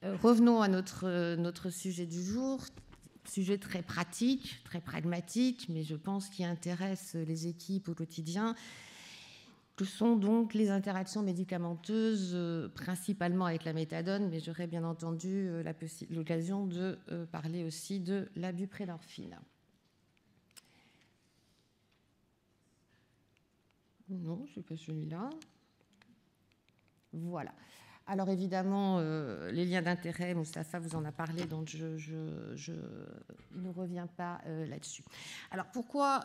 Revenons à notre sujet du jour, sujet très pratique, très pragmatique, mais je pense qui intéresse les équipes au quotidien, que sont donc les interactions médicamenteuses, principalement avec la méthadone, mais j'aurai bien entendu l'occasion de parler aussi de la buprenorphine. Non, ce n'est pas celui-là. Voilà. Alors évidemment, les liens d'intérêt, Moustapha vous en a parlé, donc je ne reviens pas là-dessus. Alors pourquoi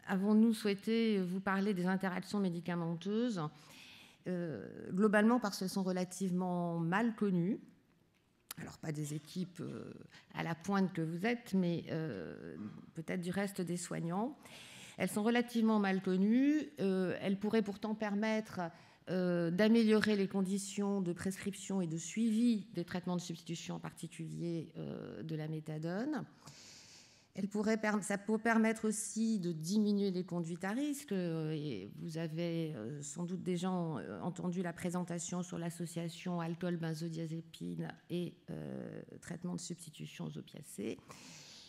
avons-nous souhaité vous parler des interactions médicamenteuses ? Globalement parce qu'elles sont relativement mal connues. Alors pas des équipes à la pointe que vous êtes, mais peut-être du reste des soignants. Elles sont relativement mal connues. Elles pourraient pourtant permettre d'améliorer les conditions de prescription et de suivi des traitements de substitution, en particulier de la méthadone. Ça peut permettre aussi de diminuer les conduites à risque. Et vous avez sans doute déjà entendu la présentation sur l'association alcool, benzodiazépine et traitement de substitution aux opiacés.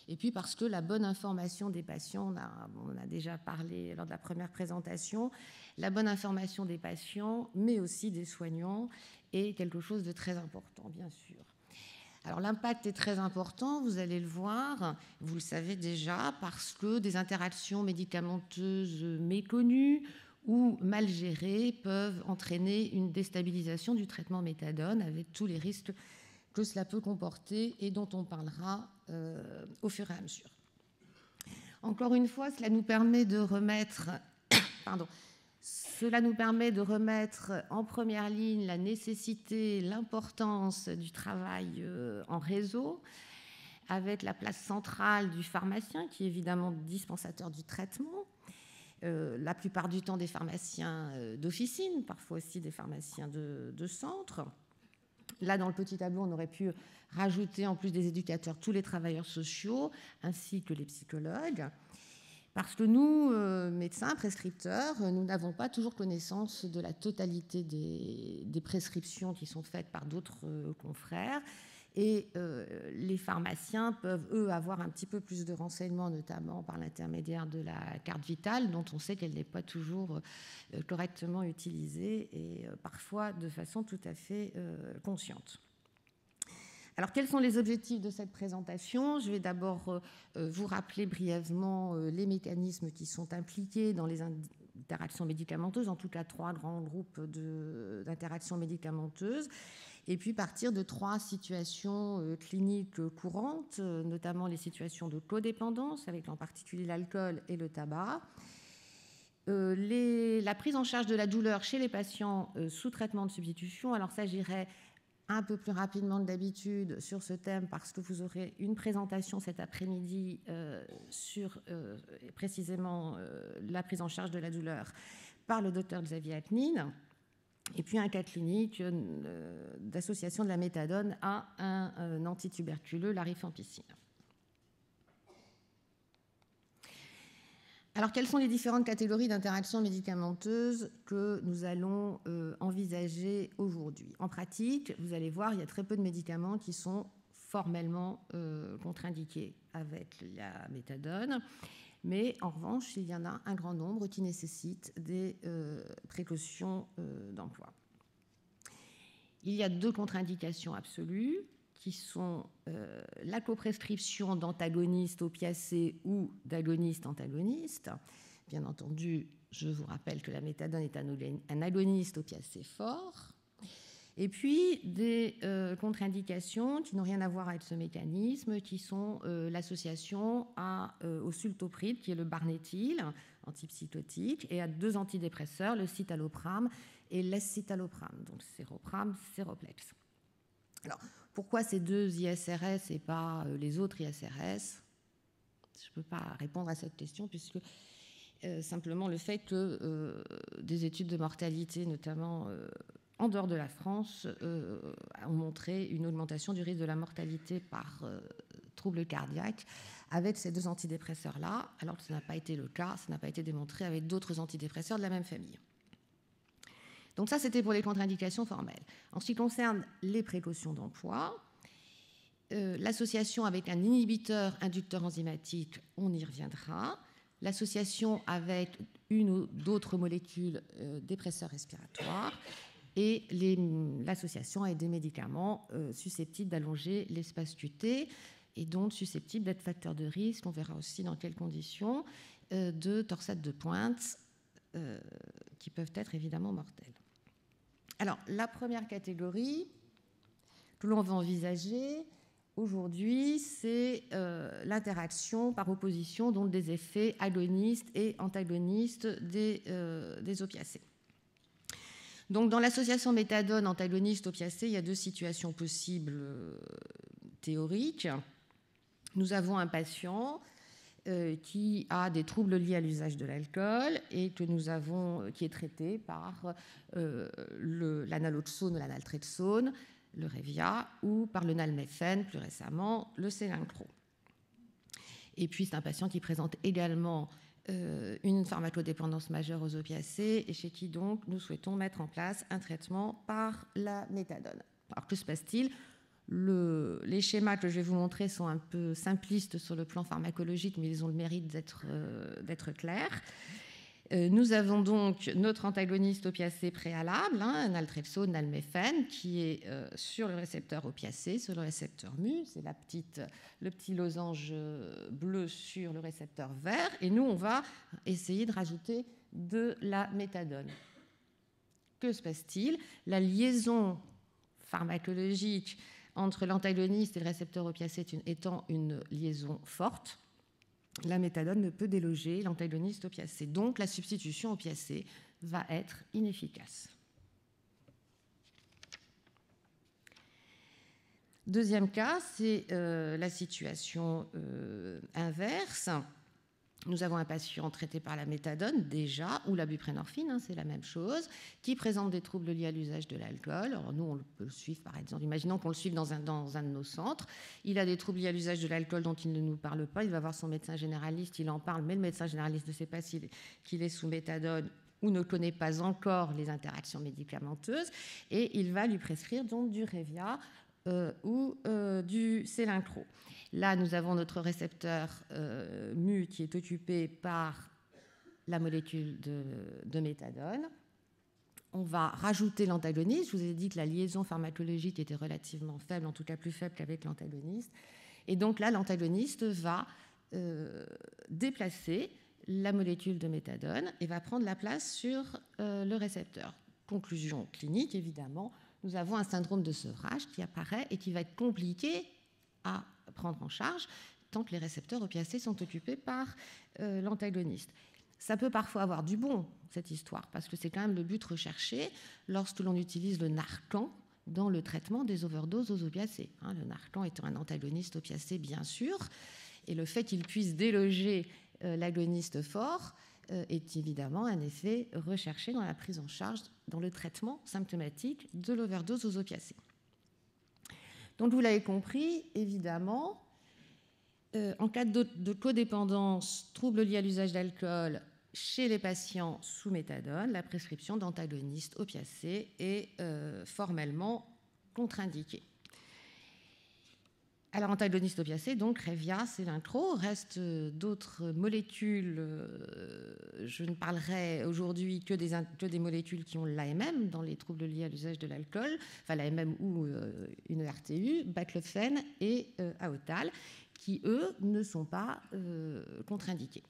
Et puis parce que la bonne information des patients, on a déjà parlé lors de la première présentation, la bonne information des patients, mais aussi des soignants, est quelque chose de très important, bien sûr. Alors l'impact est très important, vous allez le voir, vous le savez déjà, parce que des interactions médicamenteuses méconnues ou mal gérées peuvent entraîner une déstabilisation du traitement méthadone avec tous les risques que cela peut comporter et dont on parlera au fur et à mesure. Encore une fois, cela nous permet de remettre en première ligne la nécessité, l'importance du travail en réseau, avec la place centrale du pharmacien, qui est évidemment dispensateur du traitement, la plupart du temps des pharmaciens d'officine, parfois aussi des pharmaciens de centre. Là, dans le petit tableau, on aurait pu rajouter, en plus des éducateurs, tous les travailleurs sociaux, ainsi que les psychologues. Parce que nous, médecins, prescripteurs, nous n'avons pas toujours connaissance de la totalité des prescriptions qui sont faites par d'autres confrères. Et les pharmaciens peuvent, eux, avoir un petit peu plus de renseignements, notamment par l'intermédiaire de la carte vitale, dont on sait qu'elle n'est pas toujours correctement utilisée et parfois de façon tout à fait consciente. Alors, quels sont les objectifs de cette présentation ? Je vais d'abord vous rappeler brièvement les mécanismes qui sont impliqués dans les interactions médicamenteuses, en tout cas 3 grands groupes d'interactions médicamenteuses, et puis partir de 3 situations cliniques courantes, notamment les situations de codépendance, avec en particulier l'alcool et le tabac, la prise en charge de la douleur chez les patients sous traitement de substitution. Alors ça, j'irai un peu plus rapidement que d'habitude sur ce thème parce que vous aurez une présentation cet après-midi sur précisément la prise en charge de la douleur par le docteur Xavier Atnine, et puis un cas clinique d'association de la méthadone à un antituberculeux, la rifampicine. Alors, quelles sont les différentes catégories d'interactions médicamenteuses que nous allons envisager aujourd'hui ? En pratique, vous allez voir, il y a très peu de médicaments qui sont formellement contre-indiqués avec la méthadone, mais en revanche, il y en a un grand nombre qui nécessitent des précautions d'emploi. Il y a 2 contre-indications absolues, qui sont la coprescription d'antagonistes opiacés ou d'agonistes antagonistes. Bien entendu, je vous rappelle que la méthadone est un agoniste opiacé fort. Et puis des contre-indications qui n'ont rien à voir avec ce mécanisme, qui sont l'association au sultopride, qui est le barnéthyl, antipsychotique, et à 2 antidépresseurs, le citalopram et l'escitalopram, donc séropram, séroplex. Alors, pourquoi ces 2 ISRS et pas les autres ISRS ? Je ne peux pas répondre à cette question, puisque simplement le fait que des études de mortalité, notamment en dehors de la France, ont montré une augmentation du risque de la mortalité par troubles cardiaques avec ces 2 antidépresseurs-là, alors que ce n'a pas été le cas, ça n'a pas été démontré avec d'autres antidépresseurs de la même famille. Donc ça, c'était pour les contre-indications formelles. En ce qui concerne les précautions d'emploi, l'association avec un inhibiteur inducteur enzymatique, on y reviendra. L'association avec une ou d'autres molécules dépresseurs respiratoires et l'association avec des médicaments susceptibles d'allonger l'espace QT et donc susceptibles d'être facteurs de risque, on verra aussi dans quelles conditions, de torsades de pointe qui peuvent être évidemment mortelles. Alors, la première catégorie que l'on va envisager aujourd'hui, c'est l'interaction par opposition donc des effets agonistes et antagonistes des opiacés. Donc, dans l'association méthadone-antagoniste-opiacé, il y a deux situations possibles théoriques. Nous avons un patient qui a des troubles liés à l'usage de l'alcool et qui est traité par l'analoxone ou l'analtrexone, le Revia, ou par le nalméphène, plus récemment, le Celincro. Et puis, c'est un patient qui présente également une pharmacodépendance majeure aux opiacés et chez qui, donc, nous souhaitons mettre en place un traitement par la méthadone. Alors, que se passe-t-il ? Les schémas que je vais vous montrer sont un peu simplistes sur le plan pharmacologique, mais ils ont le mérite d'être clairs. Nous avons donc notre antagoniste opiacé préalable, naltrexone, nalméphène, qui est sur le récepteur opiacé, sur le récepteur mu. C'est le petit losange bleu sur le récepteur vert. Et nous, on va essayer de rajouter de la méthadone. Que se passe-t-il ? La liaison pharmacologique entre l'antagoniste et le récepteur opiacé étant une liaison forte, la méthadone ne peut déloger l'antagoniste opiacé. Donc, la substitution opiacée va être inefficace. Deuxième cas, c'est la situation inverse. Nous avons un patient traité par la méthadone déjà, ou la buprenorphine, c'est la même chose, qui présente des troubles liés à l'usage de l'alcool. Alors nous, on peut le suivre, par exemple. Imaginons qu'on le suive dans un de nos centres. Il a des troubles liés à l'usage de l'alcool dont il ne nous parle pas. Il va voir son médecin généraliste, il en parle, mais le médecin généraliste ne sait pas qu'il est sous méthadone ou ne connaît pas encore les interactions médicamenteuses. Et il va lui prescrire donc du Revia ou du Celincro. Là, nous avons notre récepteur mu qui est occupé par la molécule de méthadone. On va rajouter l'antagoniste. Je vous ai dit que la liaison pharmacologique était relativement faible, en tout cas plus faible qu'avec l'antagoniste. Et donc là, l'antagoniste va déplacer la molécule de méthadone et va prendre la place sur le récepteur. Conclusion clinique, évidemment, nous avons un syndrome de sevrage qui apparaît et qui va être compliqué à prendre en charge tant que les récepteurs opiacés sont occupés par l'antagoniste. Ça peut parfois avoir du bon, cette histoire, parce que c'est quand même le but recherché lorsque l'on utilise le Narcan dans le traitement des overdoses aux opiacés. Le Narcan étant un antagoniste opiacé, bien sûr, et le fait qu'il puisse déloger l'agoniste fort est évidemment un effet recherché dans la prise en charge, dans le traitement symptomatique de l'overdose aux opiacés. Donc, vous l'avez compris, évidemment, en cas de codépendance, troubles liés à l'usage d'alcool chez les patients sous méthadone, la prescription d'antagonistes opiacés est formellement contre-indiquée. Alors, antagoniste opiacé, donc Revia, Celincro, reste d'autres molécules. Je ne parlerai aujourd'hui que des molécules qui ont l'AMM dans les troubles liés à l'usage de l'alcool, enfin l'AMM ou une RTU, baclofen et Aotal, qui, eux, ne sont pas contre-indiqués.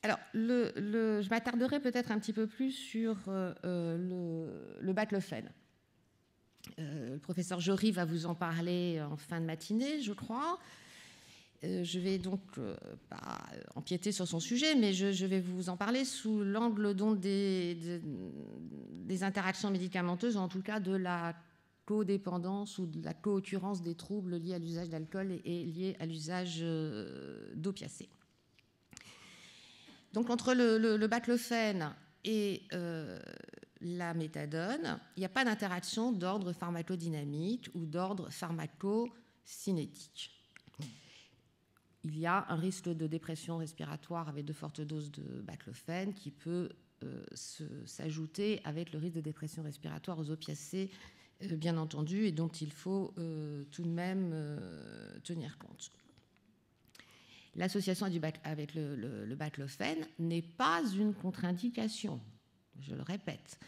Alors, je m'attarderai peut-être un petit peu plus sur le baclofen. Le professeur Jory va vous en parler en fin de matinée, je crois. Je vais donc pas empiéter sur son sujet, mais je vais vous en parler sous l'angle donc des interactions médicamenteuses, en tout cas de la codépendance ou de la co-occurrence des troubles liés à l'usage d'alcool et liés à l'usage d'opiacés. Donc entre le baclofen et la méthadone, il n'y a pas d'interaction d'ordre pharmacodynamique ou d'ordre pharmacocinétique. il y a un risque de dépression respiratoire avec de fortes doses de baclofène qui peut s'ajouter avec le risque de dépression respiratoire aux opiacés, bien entendu, et dont il faut tout de même tenir compte. L'association avec le baclofène n'est pas une contre-indication, je le répète.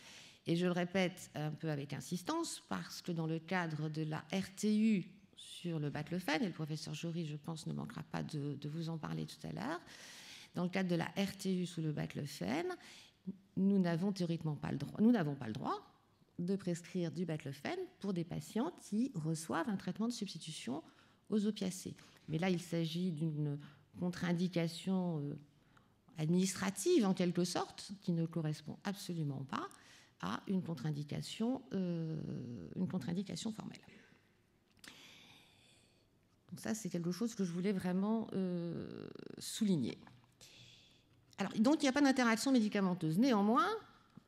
Et je le répète un peu avec insistance parce que dans le cadre de la RTU sur le baclofène, et le professeur Jory, je pense, ne manquera pas de vous en parler tout à l'heure, dans le cadre de la RTU sous le baclofène, nous n'avons théoriquement pas le droit de prescrire du baclofène pour des patients qui reçoivent un traitement de substitution aux opiacés. Mais là, il s'agit d'une contre-indication administrative, en quelque sorte, qui ne correspond absolument pas à une contre-indication formelle. Donc ça, c'est quelque chose que je voulais vraiment souligner. Alors, donc, il n'y a pas d'interaction médicamenteuse. Néanmoins,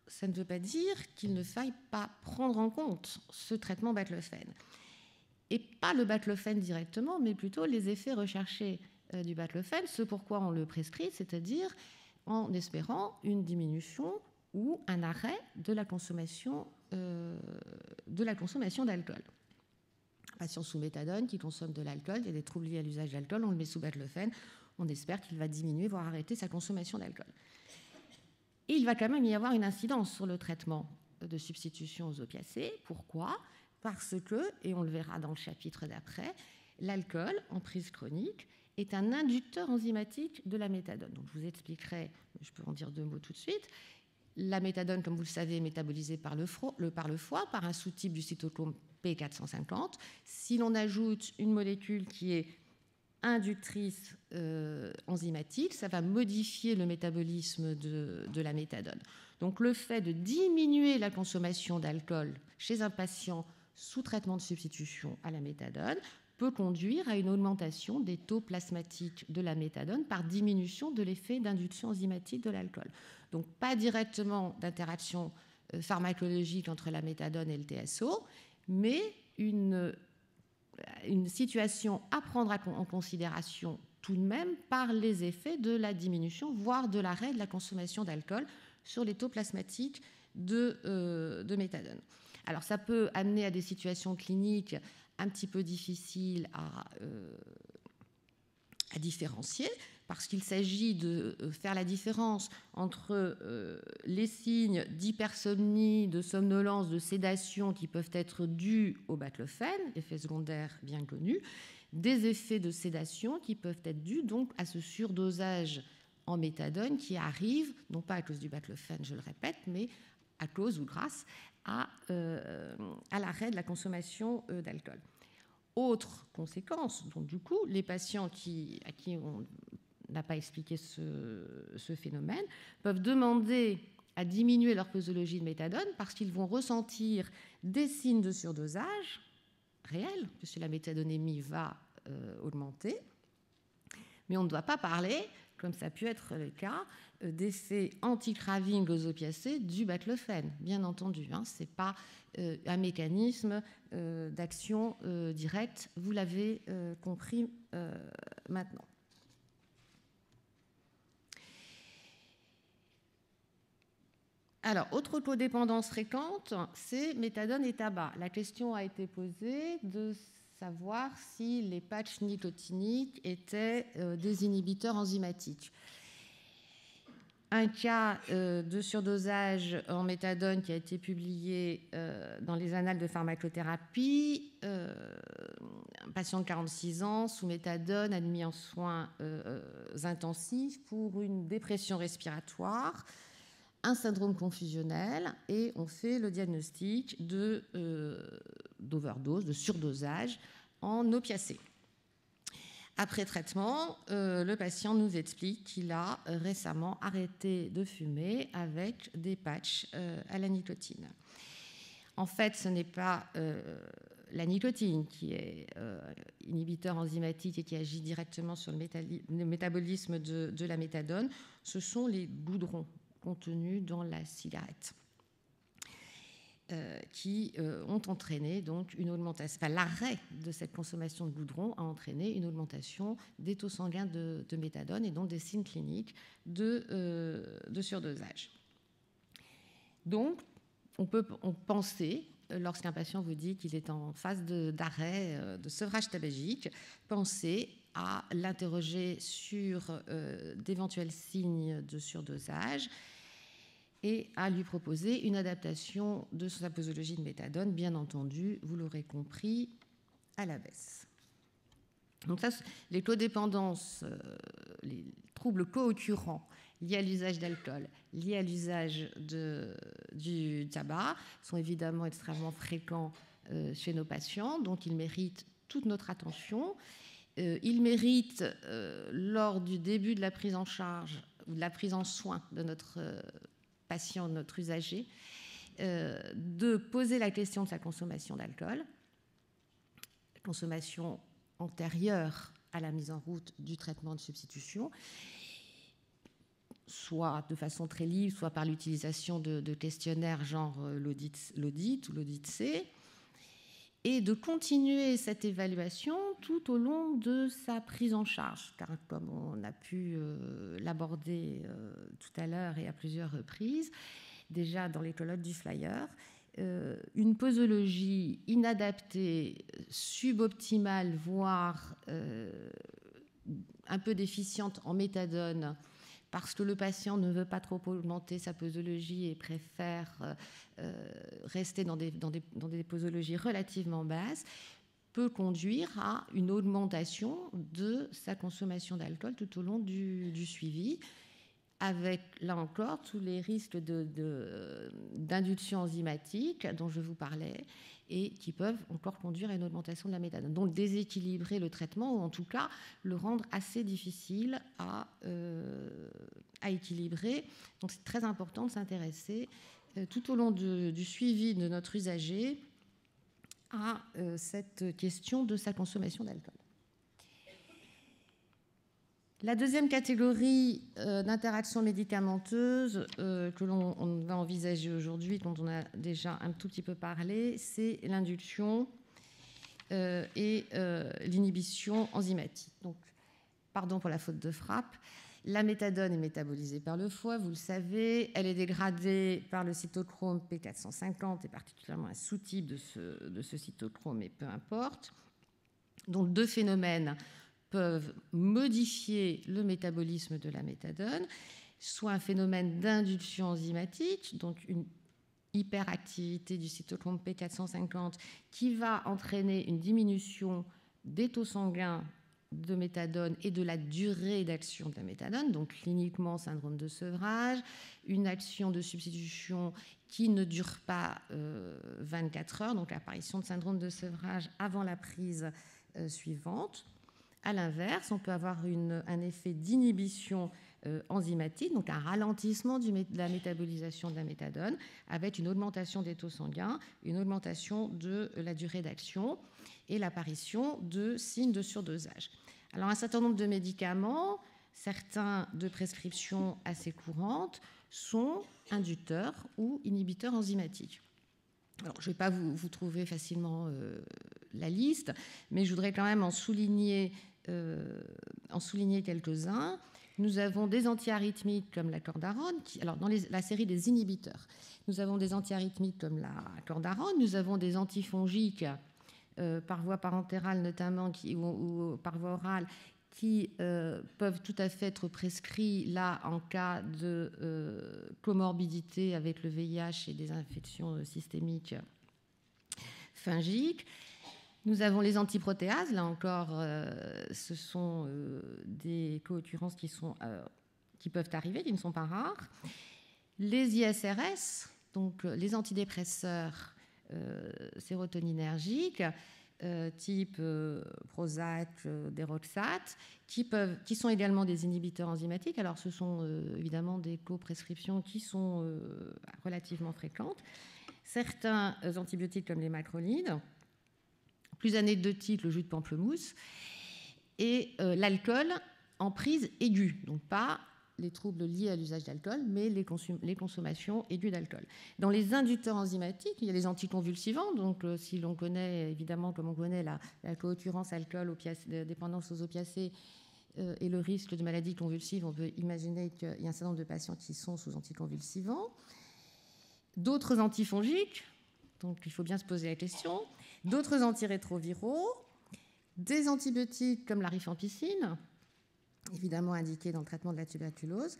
ça ne veut pas dire qu'il ne faille pas prendre en compte ce traitement baclofène. Et pas le baclofène directement, mais plutôt les effets recherchés du baclofène, ce pourquoi on le prescrit, c'est-à-dire en espérant une diminution ou un arrêt de la consommation d'alcool. Patient sous méthadone qui consomme de l'alcool, il y a des troubles liés à l'usage d'alcool, on le met sous baclofène, on espère qu'il va diminuer, voire arrêter sa consommation d'alcool. Et il va quand même y avoir une incidence sur le traitement de substitution aux opiacés. Pourquoi ? Parce que, et on le verra dans le chapitre d'après, l'alcool en prise chronique est un inducteur enzymatique de la méthadone. Donc je vous expliquerai, je peux en dire 2 mots tout de suite. La méthadone, comme vous le savez, est métabolisée par le foie, par un sous-type du cytochrome P450. Si l'on ajoute une molécule qui est inductrice enzymatique, ça va modifier le métabolisme de la méthadone. Donc le fait de diminuer la consommation d'alcool chez un patient sous traitement de substitution à la méthadone peut conduire à une augmentation des taux plasmatiques de la méthadone par diminution de l'effet d'induction enzymatique de l'alcool. Donc pas directement d'interaction pharmacologique entre la méthadone et le TSO, mais une situation à prendre en considération tout de même par les effets de la diminution, voire de l'arrêt de la consommation d'alcool sur les taux plasmatiques de méthadone. Alors ça peut amener à des situations cliniques un petit peu difficiles à différencier, parce qu'il s'agit de faire la différence entre les signes d'hypersomnie, de somnolence, de sédation qui peuvent être dus au baclofène, effets secondaires bien connus, des effets de sédation qui peuvent être dus donc à ce surdosage en méthadone qui arrive, non pas à cause du baclofène, je le répète, mais à cause ou grâce à l'arrêt de la consommation d'alcool. Autre conséquence, donc du coup, les patients à qui on n'a pas expliqué ce phénomène peuvent demander à diminuer leur posologie de méthadone parce qu'ils vont ressentir des signes de surdosage réels, puisque la méthadonémie va augmenter. Mais on ne doit pas parler, comme ça a pu être le cas, d'effets anti-craving aux opiacés du baclofène, bien entendu. Ce n'est pas un mécanisme d'action directe, vous l'avez compris maintenant. Alors, autre codépendance fréquente, c'est méthadone et tabac. La question a été posée de savoir si les patchs nicotiniques étaient des inhibiteurs enzymatiques. Un cas de surdosage en méthadone qui a été publié dans les annales de pharmacothérapie, un patient de 46 ans sous méthadone admis en soins intensifs pour une dépression respiratoire, un syndrome confusionnel, et on fait le diagnostic d'overdose, de surdosage en opiacés. Après traitement, le patient nous explique qu'il a récemment arrêté de fumer avec des patchs à la nicotine. En fait, ce n'est pas la nicotine qui est inhibiteur enzymatique et qui agit directement sur le métabolisme de la méthadone, ce sont les goudrons contenus dans la cigarette. qui ont entraîné donc une augmentation. Enfin, l'arrêt de cette consommation de goudron a entraîné une augmentation des taux sanguins de méthadone et donc des signes cliniques de surdosage. Donc, on peut penser, lorsqu'un patient vous dit qu'il est en phase d'arrêt, de sevrage tabagique, penser à l'interroger sur d'éventuels signes de surdosage et à lui proposer une adaptation de sa posologie de méthadone, bien entendu, vous l'aurez compris, à la baisse. Donc ça, les codépendances, les troubles co-occurrents liés à l'usage d'alcool, liés à l'usage du tabac, sont évidemment extrêmement fréquents chez nos patients, donc ils méritent toute notre attention. Ils méritent, lors du début de la prise en charge ou de la prise en soin de notre patient, notre usager, de poser la question de sa consommation d'alcool, consommation antérieure à la mise en route du traitement de substitution, soit de façon très libre, soit par l'utilisation de questionnaires genre l'audit ou l'audit C, et de continuer cette évaluation tout au long de sa prise en charge, car comme on a pu l'aborder tout à l'heure et à plusieurs reprises, déjà dans les colloques du flyer, une posologie inadaptée, suboptimale, voire un peu déficiente en méthadone, parce que le patient ne veut pas trop augmenter sa posologie et préfère rester dans des posologies relativement basses, peut conduire à une augmentation de sa consommation d'alcool tout au long du suivi, avec, là encore, tous les risques d'induction enzymatique dont je vous parlais et qui peuvent encore conduire à une augmentation de la méthadone. Donc déséquilibrer le traitement, ou en tout cas le rendre assez difficile à équilibrer. Donc c'est très important de s'intéresser tout au long du suivi de notre usager à cette question de sa consommation d'alcool. La deuxième catégorie d'interactions médicamenteuses que l'on va envisager aujourd'hui, dont on a déjà un tout petit peu parlé, c'est l'induction et l'inhibition enzymatique. Donc, pardon pour la faute de frappe. La méthadone est métabolisée par le foie, vous le savez. Elle est dégradée par le cytochrome P450 et particulièrement un sous-type de ce cytochrome, mais peu importe. Donc, deux phénomènes peuvent modifier le métabolisme de la méthadone, soit un phénomène d'induction enzymatique, donc une hyperactivité du cytochrome P450 qui va entraîner une diminution des taux sanguins de méthadone et de la durée d'action de la méthadone, donc cliniquement syndrome de sevrage, une action de substitution qui ne dure pas 24 heures, donc apparition de syndrome de sevrage avant la prise suivante. À l'inverse, on peut avoir un effet d'inhibition enzymatique, donc un ralentissement de la métabolisation de la méthadone, avec une augmentation des taux sanguins, une augmentation de la durée d'action et l'apparition de signes de surdosage. Alors, un certain nombre de médicaments, certains de prescription assez courantes, sont inducteurs ou inhibiteurs enzymatiques. Alors, je ne vais pas vous trouver facilement la liste, mais je voudrais quand même en souligner quelques-uns. Nous avons des antiarythmiques comme la cordarone. Alors, dans la série des inhibiteurs, nous avons des antiarythmiques comme la cordarone. Nous avons des antifongiques par voie parentérale notamment ou par voie orale qui peuvent tout à fait être prescrits là en cas de comorbidité avec le VIH et des infections systémiques fungiques. Nous avons les antiprotéases, là encore, ce sont des co-occurrences qui peuvent arriver, qui ne sont pas rares. Les ISRS, donc les antidépresseurs sérotoninergiques, type Prozac, Deroxate, qui sont également des inhibiteurs enzymatiques. Alors, ce sont évidemment des coprescriptions qui sont relativement fréquentes. Certains antibiotiques comme les macrolides, plus anecdotique, le jus de pamplemousse, et l'alcool en prise aiguë, donc pas les troubles liés à l'usage d'alcool, mais les consommations aiguës d'alcool. Dans les inducteurs enzymatiques, il y a les anticonvulsivants. Donc, si l'on connaît, évidemment, comme on connaît la co-occurrence alcool-dépendance aux opiacés et le risque de maladie convulsive, on peut imaginer qu'il y a un certain nombre de patients qui sont sous anticonvulsivants. D'autres antifongiques, donc il faut bien se poser la question, d'autres antirétroviraux, des antibiotiques comme la rifampicine, évidemment indiqués dans le traitement de la tuberculose,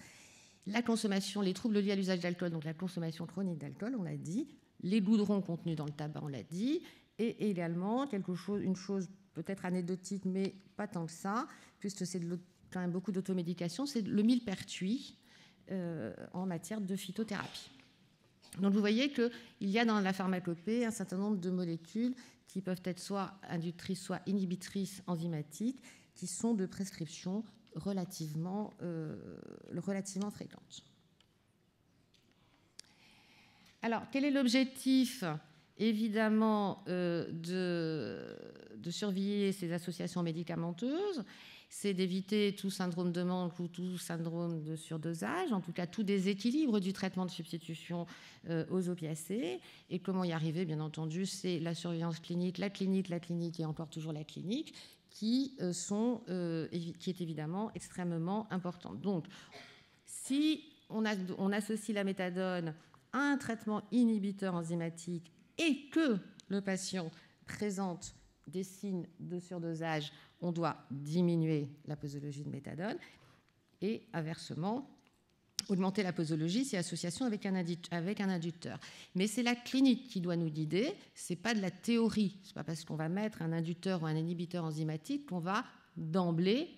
la consommation, les troubles liés à l'usage d'alcool, donc la consommation chronique d'alcool, on l'a dit, les goudrons contenus dans le tabac, on l'a dit, et également une chose peut-être anecdotique, mais pas tant que ça, puisque c'est quand même beaucoup d'automédication, c'est le millepertuis en matière de phytothérapie. Donc vous voyez qu'il y a dans la pharmacopée un certain nombre de molécules qui peuvent être soit inductrices, soit inhibitrices enzymatiques, qui sont de prescription relativement fréquente. Alors, quel est l'objectif, évidemment, de surveiller ces associations médicamenteuses? C'est d'éviter tout syndrome de manque ou tout syndrome de surdosage, en tout cas tout déséquilibre du traitement de substitution aux opiacés. Et comment y arriver, bien entendu, c'est la surveillance clinique et encore toujours la clinique, qui est évidemment extrêmement importante. Donc, si on associe la méthadone à un traitement inhibiteur enzymatique et que le patient présente des signes de surdosage, on doit diminuer la posologie de méthadone et inversement augmenter la posologie si association avec un inducteur. Mais c'est la clinique qui doit nous guider, ce n'est pas de la théorie. Ce n'est pas parce qu'on va mettre un inducteur ou un inhibiteur enzymatique qu'on va d'emblée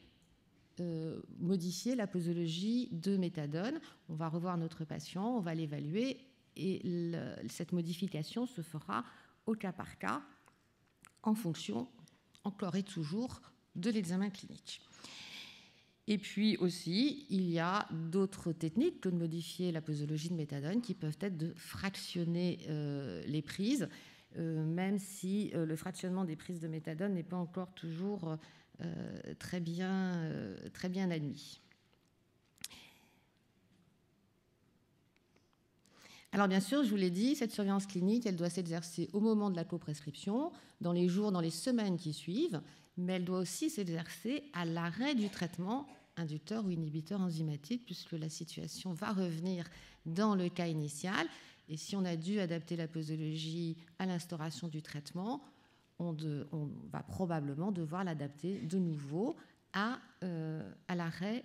modifier la posologie de méthadone. On va revoir notre patient, on va l'évaluer et cette modification se fera au cas par cas en fonction, encore et toujours, de l'examen clinique. Et puis aussi, il y a d'autres techniques que de modifier la posologie de méthadone qui peuvent être de fractionner les prises, même si le fractionnement des prises de méthadone n'est pas encore toujours très bien admis. Alors bien sûr, je vous l'ai dit, cette surveillance clinique, elle doit s'exercer au moment de la coprescription, dans les jours, dans les semaines qui suivent, mais elle doit aussi s'exercer à l'arrêt du traitement inducteur ou inhibiteur enzymatique, puisque la situation va revenir dans le cas initial. Et si on a dû adapter la posologie à l'instauration du traitement, on va probablement devoir l'adapter de nouveau à l'arrêt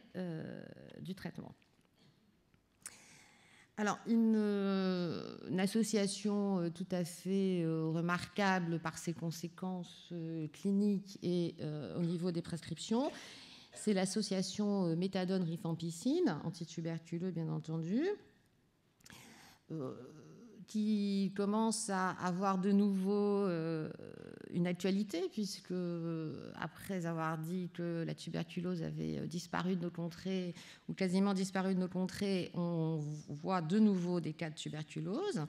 du traitement. Alors, une association tout à fait remarquable par ses conséquences cliniques et au niveau des prescriptions, c'est l'association méthadone-rifampicine, antituberculeux bien entendu, qui commence à avoir de nouveau une actualité, puisque après avoir dit que la tuberculose avait disparu de nos contrées, ou quasiment disparu de nos contrées, on voit de nouveau des cas de tuberculose.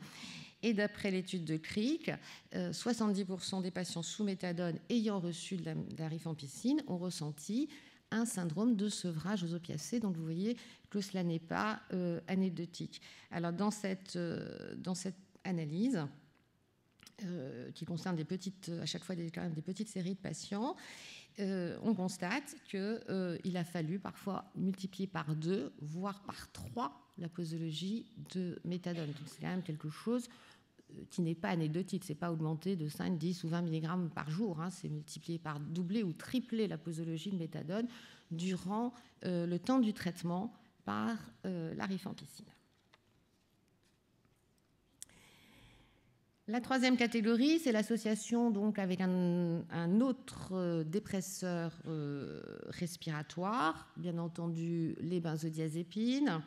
Et d'après l'étude de Crick, 70% des patients sous méthadone ayant reçu de la rifampicine ont ressenti un syndrome de sevrage aux opiacés. Donc vous voyez que cela n'est pas anecdotique. Alors dans cette analyse, qui concerne à chaque fois quand même des petites séries de patients, on constate qu'il a fallu parfois multiplier par 2, voire par 3 la posologie de méthadone. Donc c'est quand même quelque chose qui n'est pas anecdotique, ce n'est pas augmenté de 5, 10 ou 20 mg par jour, hein, c'est multiplier par doubler ou tripler la posologie de méthadone durant le temps du traitement par la rifampicine. La troisième catégorie, c'est l'association donc avec un autre dépresseur respiratoire, bien entendu les benzodiazépines,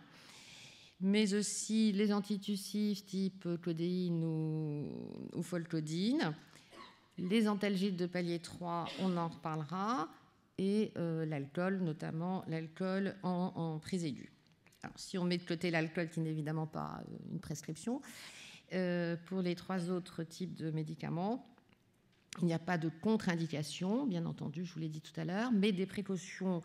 mais aussi les antitussifs type codéine ou folcodine, les antalgiques de palier 3, on en reparlera, et l'alcool, notamment l'alcool en prise aiguë. Alors, si on met de côté l'alcool, qui n'est évidemment pas une prescription, pour les 3 autres types de médicaments, il n'y a pas de contre-indication, bien entendu, je vous l'ai dit tout à l'heure, mais des précautions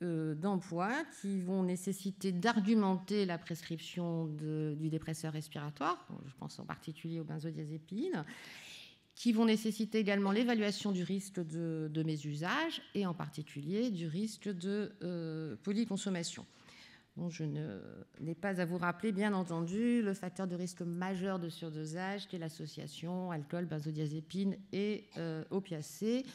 d'emploi qui vont nécessiter d'argumenter la prescription du dépresseur respiratoire, je pense en particulier aux benzodiazépines, qui vont nécessiter également l'évaluation du risque de mésusage et en particulier du risque de polyconsommation. Donc je n'ai pas à vous rappeler, bien entendu, le facteur de risque majeur de surdosage qui est l'association alcool, benzodiazépine et opiacés,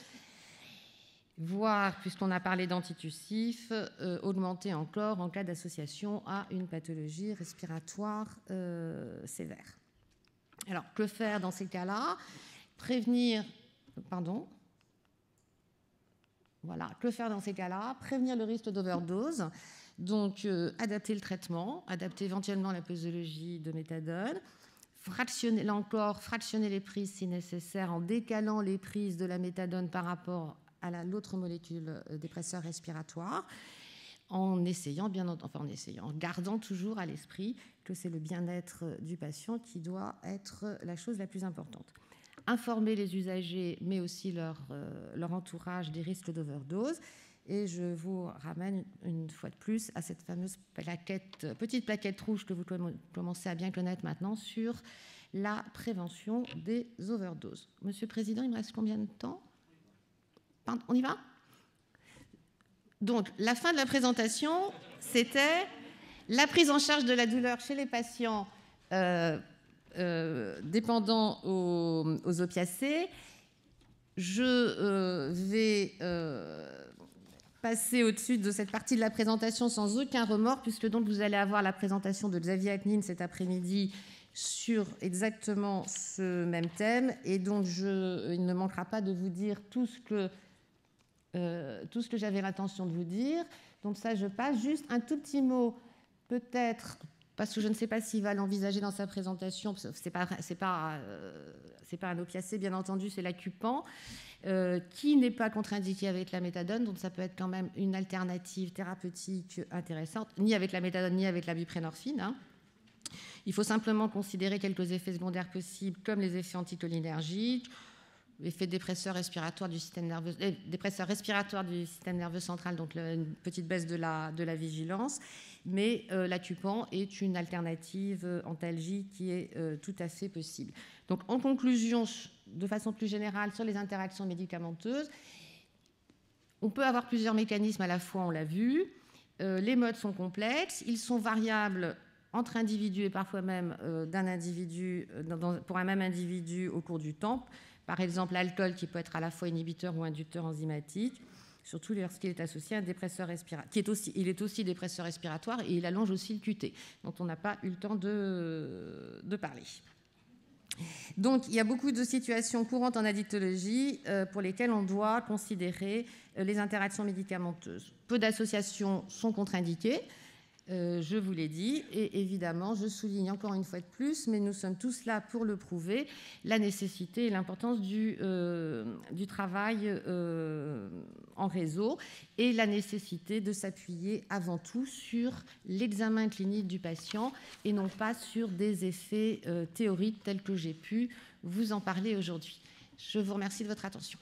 voire, puisqu'on a parlé d'antitussifs, augmenter encore en cas d'association à une pathologie respiratoire sévère. Alors, que faire dans ces cas-là ? Prévenir le risque d'overdose. Donc, adapter le traitement, adapter éventuellement la posologie de méthadone, fractionner les prises si nécessaire en décalant les prises de la méthadone par rapport à l'autre molécule dépresseur respiratoire, en gardant toujours à l'esprit que c'est le bien-être du patient qui doit être la chose la plus importante. Informer les usagers, mais aussi leur entourage des risques d'overdose. Et je vous ramène une fois de plus à cette fameuse petite plaquette rouge que vous commencez à bien connaître maintenant sur la prévention des overdoses. Monsieur le Président, il me reste combien de temps ? On y va ? Donc, la fin de la présentation, c'était la prise en charge de la douleur chez les patients dépendants aux opiacés. Je vais passer au-dessus de cette partie de la présentation sans aucun remords, puisque donc vous allez avoir la présentation de Xavier Aknin cet après-midi sur exactement ce même thème. Et donc, il ne manquera pas de vous dire tout ce que j'avais l'intention de vous dire. Donc ça, je passe. Juste un tout petit mot, peut-être, parce que je ne sais pas s'il va l'envisager dans sa présentation, c'est pas un opiacé, bien entendu, c'est l'Acupan, qui n'est pas contre-indiqué avec la méthadone, donc ça peut être quand même une alternative thérapeutique intéressante, ni avec la méthadone, ni avec la buprénorphine, hein. Il faut simplement considérer quelques effets secondaires possibles, comme les effets anticholinergiques, l'effet dépresseur respiratoire du système nerveux central, donc une petite baisse de la vigilance. Mais l'Acupan est une alternative antalgique qui est tout à fait possible. Donc, en conclusion, de façon plus générale, sur les interactions médicamenteuses, on peut avoir plusieurs mécanismes à la fois, on l'a vu. Les modes sont complexes, ils sont variables entre individus et parfois même pour un même individu au cours du temps. Par exemple, l'alcool qui peut être à la fois inhibiteur ou inducteur enzymatique, surtout lorsqu'il est associé à un dépresseur respiratoire. Il est aussi dépresseur respiratoire et il allonge aussi le QT, dont on n'a pas eu le temps de parler. Donc, il y a beaucoup de situations courantes en addictologie pour lesquelles on doit considérer les interactions médicamenteuses. Peu d'associations sont contre-indiquées. Je vous l'ai dit, et évidemment, je souligne encore une fois de plus, mais nous sommes tous là pour le prouver, la nécessité et l'importance du travail en réseau et la nécessité de s'appuyer avant tout sur l'examen clinique du patient et non pas sur des effets théoriques tels que j'ai pu vous en parler aujourd'hui. Je vous remercie de votre attention.